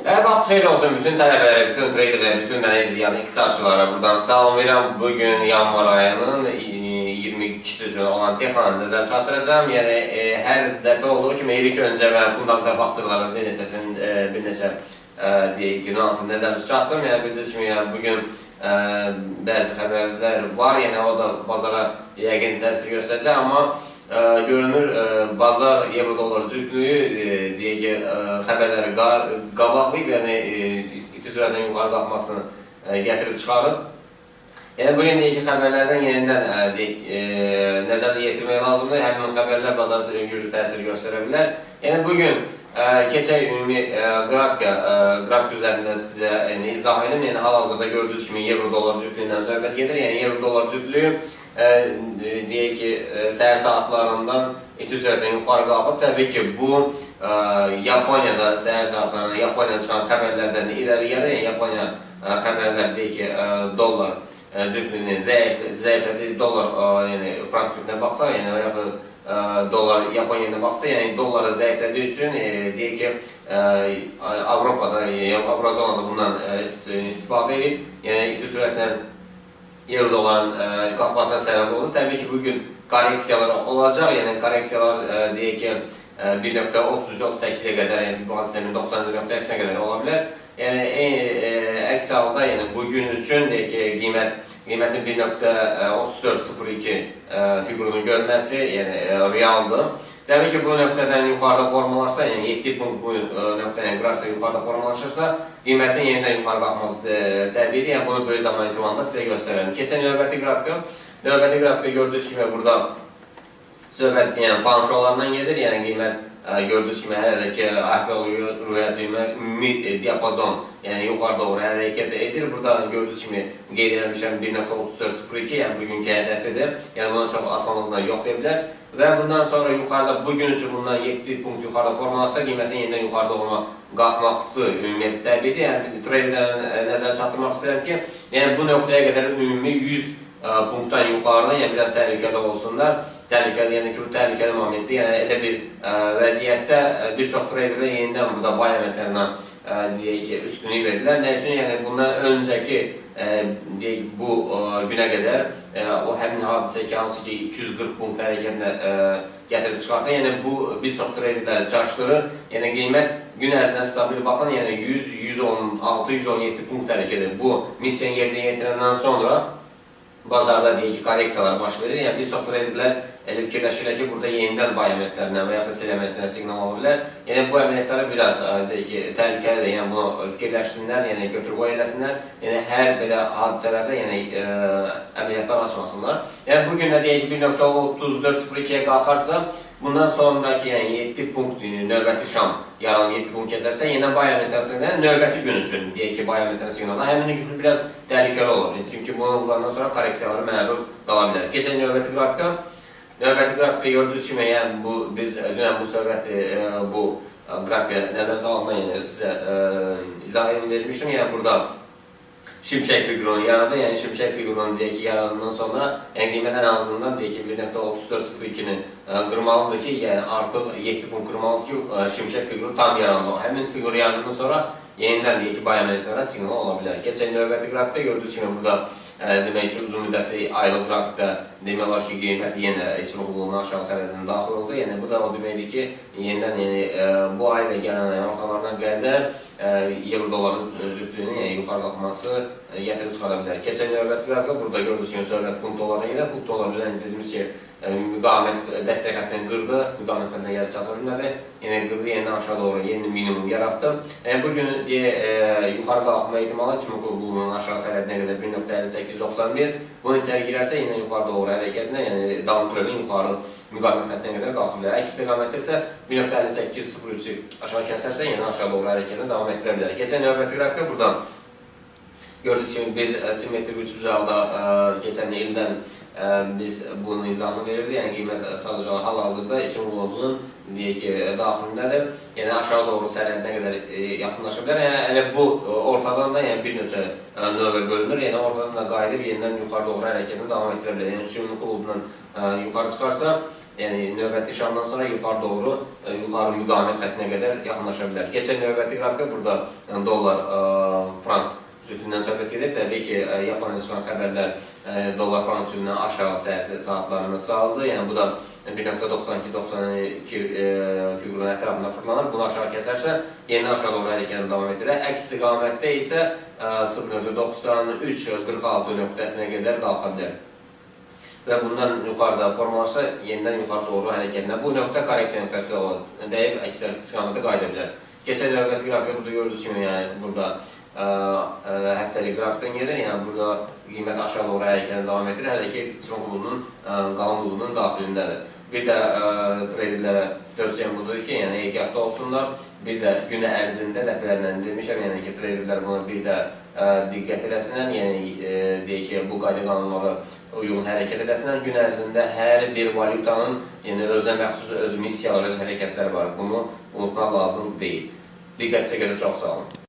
Hər vaxt xeyir olsun bütün tələbələrə, bütün traderlərə, bütün mənə izləyən iqtisadçılara buradan salam verirəm. Bugün yanvar ayının 22-si üçün olan texnoloji nəzər çatdıracağım. Yəni hər dəfə olduğu kimi ilk öncə mən fundamental faktorların bir neçə deyək ki, nüansını nəzərdə çatdırım. Yəni bildiyiniz kimi bugün bəzi xəbərlər var, yəni o da bazara yəqin təsir göstərəcək, amma görünür bazar euro-dollar cütlüyü deyək ki, xəbərləri qabaqlayıb, yəni iti sürətlə yuxarı qalxmasını gətirib çıxarıb. Yəni bugün deyək ki, xəbərlərdən yenidən nəzərdə yetirmək lazımdır. Həmin xəbərlər bazara güclü təsir göstərə bilər. Yəni bugün keçək ümumi qrafik üzərində sizə izah edim. Yəni hal-hazırda gördüyünüz kimi euro-dollar cütlüyündən söhbət gedir. Yəni euro-dollar cütlüyü deyək ki, səhər saatlarından iti sürətlə yuxarı qalxıb. Təbii ki, bu Yaponiyada səhər saatlarında Yaponiyada çıxan xəbərlərdən irəli gəlir. Yəni Yaponiya xəbərlər deyək ki, dollar cütlüyünü zəiflədir. Dollar yəni Frankfurtuna baxsaq, yəni və yaxud dollar Yaponiyada baxsa, yəni dolları zəiflədiyi üçün deyək ki, Avropada, Avrozonada bundan istifadə edib. Yəni iti sürətlə euro-doların qalxmasına səbəb oldu. Təbii ki, bugün korreksiyalar olacaq. Yəni korreksiyalar deyək ki, 1.33-38-yə qədər, yəni Fibonacci sisteminin 90-cı nöqtəsinə qədər ola bilər. Yəni əks halda, yəni bugün üçün deyək ki, qiymətin 1.3402 fiqurunun görməsi, yəni realdır. Təbii ki, bu nöqtədən yuxarıda formalaşsa, yəni 7 punkt bu nöqtədən qırarsa, yuxarıda formalaşırsa, qiymətin yenidən yuxarı qalxması təbiidir. Yəni bunu böyük zaman intervalında sizə göstərəlim. Keçən növbəti qrafikdə gördüyünüz kimi burada söhbət fanşolarından gedir. Yəni qiymət gördüyünüz kimi hələ də ki, AFP-ruhiyyəsi ümumi diapazon, yəni yuxarı doğru hərəkət edir. Burada gördüyünüz kimi qeyd edilmişəm 1.3402, yəni bugünkü hədəfidir. Yəni buna çox asanlıqla yoxlaya bilər. Və bundan sonra yuxarıda bugün üçün bundan 7 punkt yuxarıda formalaşsa, qiymətin yenidən yuxarı doğru qalxması ümumiyyətlə təbiidir. Yəni traderlərə nəzərə çatdırmaq istəyirəm ki, yəni bu nöqtəyə qədər ümumi 100 punktdan yuxarıda, yəni biraz təhlükəli olsunlar. Təhlükəli, yəni ki, bu təhlükəli momentdir. Yəni elə bir vəziyyətdə bir çox traderlər yenidən burada bay əməklərinə deyək ki, üstünlük verirlər. Nə üçün? Yəni bundan öncəki deyək bu günə qədər o həmin hadisə ki, hansı ki 240 punkt hərəkətinə gətirib çıxartır. Yəni bu bir çox traderləri çaşdırır. Yəni qiymət gün ərzində stabil baxın, yəni 100, 116, 117 punkt hərəkədir. Bu missiyanı yerinə yetirəndən sonra bazarda deyək ki, korreksiyalar baş verir. Yəni bir çox traderlər elə fikirləşirlər ki, burada yenidən bay əməliyyatlarına və ya da sel əməliyyatlarına siqnal ola bilər. Yəni bu əməliyyatlara biraz deyək ki, təhlükəlidir. Yəni bunu fikirləşsinlər, yəni götür-qoy eləsinlər. Yəni hər belə hadisələrdə yəni əməliyyatlar açmasınlar. Yəni bugün də deyək ki, 1.3402-yə qalxarsa, bundan sonraki yəni 7 punkt növbəti şam yaran 7 punkt keçərsə, yenidən bay əməliyyatlarına növbəti gün üçün deyək ki, bay əməliyyatlarına siqnallar həmin gün biraz təhlükəli olur. Çünki bunu vurandan sonra korreksiyalara məruz qala bilər. Keçən növbəti qrafikdə gördüyünüz kimi, yəni biz dünən bu söhbəti bu qrafikə nəzər salondan yəni sizə izah vermişdim. Yəni burada şimşək fiqurunu yaradı. Yəni şimşək fiqurunu deyək ki, yaradıqdan sonra yəni qiymət ən azından deyək ki, 1.3402-ni qırmalıdır ki, yəni artıq 7 punkt qırmalıdır ki, şimşək fiquru tam yarandı. Həmin fiquru yarandıqdan sonra yenidən deyək ki, bay əməliyyatlarına siqnal ola bilər. Keçən növbəti qrafikdə gördüyünüz kimi burada demək ki, uzun müddətli aylıq qrafikdə demək olar ki, qiyməti yenə heç ruhluğuna aşağı səviyyədən daxil oldu. Yəni bu da o deməkdir ki, yenidən bu ay və gələn ay ortalarına qədər euro-doların cütlüyünün yuxarı qalxması gətirib çıxara bilər. Keçən növbəti qrafikdə burada gördüyünüz kimi söhbət punkt dolardan gedir. Punkt dolar dediyimiz ki, müqavimət dəstək xəttini qırdı, müqavimət xəttinə gəlib çata bilmədi. Yəni qırdı, yenidən aşağı doğru yeni minimum yaratdı. Bugün yuxarı qalxma ehtimalı kimi qurulunun aşağı səviyyətinə qədər 1.5891. Bunun içəri girərsə, yenə yuxarı doğru hərəkətinə, yəni down trendin yuxarı müqavimət xəttinə qədər qalxa bilər. Əks istiqamətdə isə 1.5803-ü aşağı kəsərsə, yenə aşağı doğru hərəkətinə davam etdirə bilər. Keçən növbəti qrafikdə buradan gördüyünüz kimi biz simmetrik üç bucaqda keçən ildən biz bunun izahını verirdik. Yəni qiymət sadəcə hal-hazırda için qulunun deyək ki, daxilindədir. Yəni aşağı doğru sərhədinə qədər yaxınlaşa bilər. Yəni elə bu ortadan da yəni bir neçə növə bölünür. Yəni ortadan da qayıdıb yenidən yuxarı doğru hərəkətini davam etdirə bilər. Yəni üçün qulundan yuxarı çıxarsa yəni növbəti işamdan sonra yuxarı doğru, yuxarı müqavimət xəttinə qədər yaxınlaşa bilər. Keçən növbəti qrafika burada dollar, frank cütündən söhbət gedir. Təbii ki, Yaponiyada çıxan xəbərlər dollar frank cütündən aşağı səhər saatlarını saldı. Yəni bu da 1.92-92 fiqurun ətrafında fırlanır. Bunu aşağı kəsərsə, yeni aşağı doğru hərəkətini davam edir. Əks istiqamətdə isə 0.93-46 nöqtəsinə qədər qalxa bilər. Və bundan yuxarıda formalaşsa, yenidən yuxarı doğru hərəkətinə. Bu nöqtə korreksiya nöqtəsi dəyib, əks istiqamətə qayıda bilər. Keçən növbəti qrafikdə burada gördüyünüz kimi, yəni burada həftəlik qrafikdən gedir, yəni burada qiymət aşağı doğru hərəkətini davam edir, hələ ki, çıxım qulunun, qalan qulunun daxilindədir. Bir də treyderlərə tövsiyəm budur ki, yəni ehtiyatlı olsunlar. Bir də günə ərzində dəfələrlə demişəm, yəni ki, treyderlər buna bir də diqqət eləsinlər, yəni deyək ki, bu qayda qanunlara uyğun hərəkət edəsinlər. Gün ərzində hər bir valyutanın özünə məxsus öz missiyaları, öz hərəkətləri var. Bunu unutmaq lazım deyil. Diqqətinizə görə çox sağ olun.